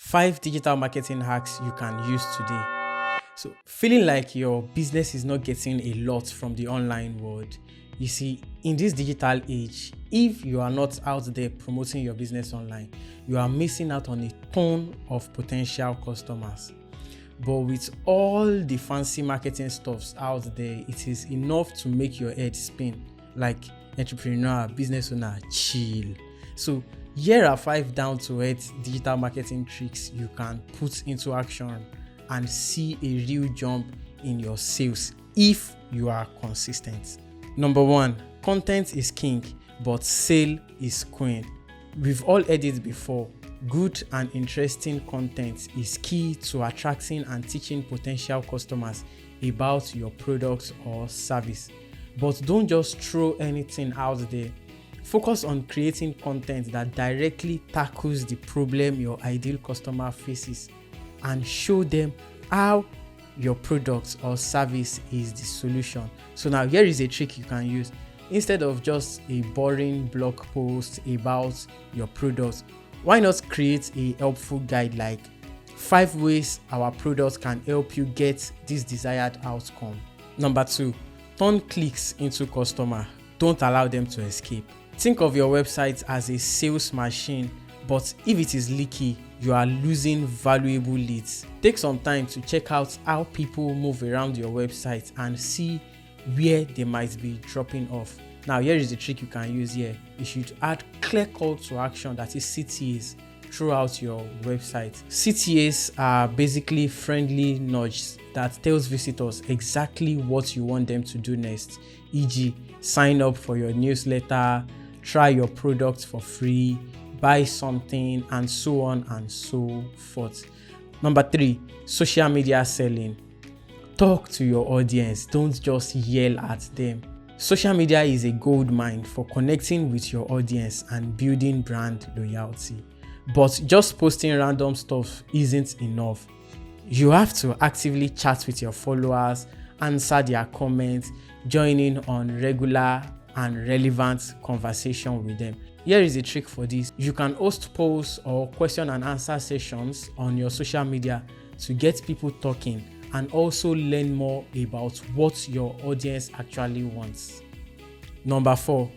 5 digital marketing hacks you can use today. So, feeling like your business is not getting a lot from the online world. You see, in this digital age, if you are not out there promoting your business online, you are missing out on a ton of potential customers. But with all the fancy marketing stuffs out there, it is enough to make your head spin. Like entrepreneur, business owner, chill. So here are 5 down-to-earth digital marketing tricks you can put into action and see a real jump in your sales if you are consistent. Number 1, content is king, but sale is queen. We've all heard it before. Good and interesting content is key to attracting and teaching potential customers about your product or service. But don't just throw anything out there. Focus on creating content that directly tackles the problem your ideal customer faces and show them how your product or service is the solution. So now here is a trick you can use. Instead of just a boring blog post about your product, why not create a helpful guide like 5 ways our product can help you get this desired outcome. Number 2, turn clicks into customer. Don't allow them to escape. Think of your website as a sales machine, but if it is leaky, you are losing valuable leads. Take some time to check out how people move around your website and see where they might be dropping off. Now, here is the trick you can use here. You should add clear call to action, that is CTAs, throughout your website. CTAs are basically friendly nudges that tells visitors exactly what you want them to do next, e.g., sign up for your newsletter, try your product for free, buy something, and so on and so forth. Number 3, social media selling. Talk to your audience, don't just yell at them. Social media is a gold mine for connecting with your audience and building brand loyalty. But just posting random stuff isn't enough. You have to actively chat with your followers, answer their comments, join in on regular and relevant conversation with them. Here is a trick for this. You can host polls or question and answer sessions on your social media to get people talking and also learn more about what your audience actually wants. Number 4,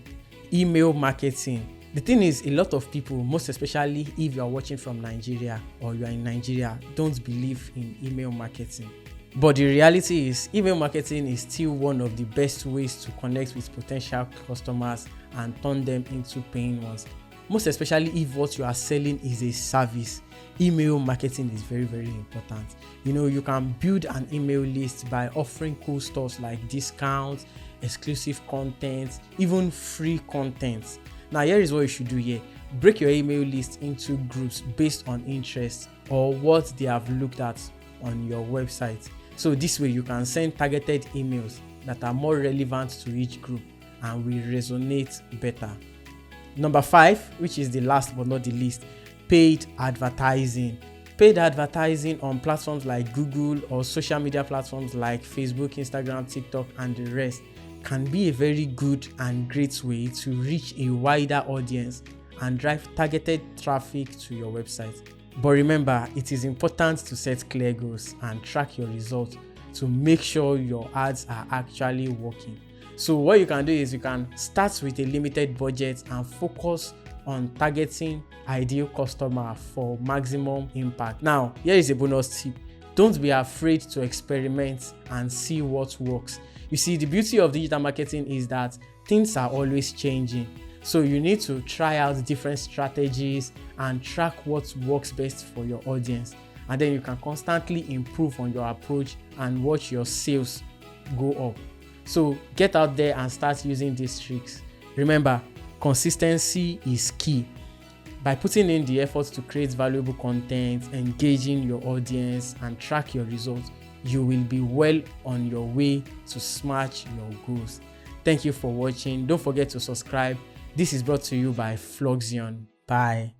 email marketing. The thing is, a lot of people, most especially if you are watching from Nigeria or you are in Nigeria, don't believe in email marketing. But the reality is, email marketing is still one of the best ways to connect with potential customers and turn them into paying ones. Most especially if what you are selling is a service. Email marketing is very, very important. You can build an email list by offering cool stuff like discounts, exclusive content, even free content. Now, here is what you should do here. Break your email list into groups based on interest or what they have looked at on your website. So this way you can send targeted emails that are more relevant to each group and will resonate better. Number 5, which is the last but not the least, paid advertising. Paid advertising on platforms like Google or social media platforms like Facebook, Instagram, TikTok, and the rest can be a very good and great way to reach a wider audience and drive targeted traffic to your website. But remember, it is important to set clear goals and track your results to make sure your ads are actually working. So what you can do is you can start with a limited budget and focus on targeting ideal customer for maximum impact. Now, here is a bonus tip. Don't be afraid to experiment and see what works. You see, the beauty of digital marketing is that things are always changing. So you need to try out different strategies and track what works best for your audience. And then you can constantly improve on your approach and watch your sales go up. So get out there and start using these tricks. Remember, consistency is key. By putting in the efforts to create valuable content, engaging your audience, and track your results, you will be well on your way to smash your goals. Thank you for watching. Don't forget to subscribe. This is brought to you by Floxion. Bye.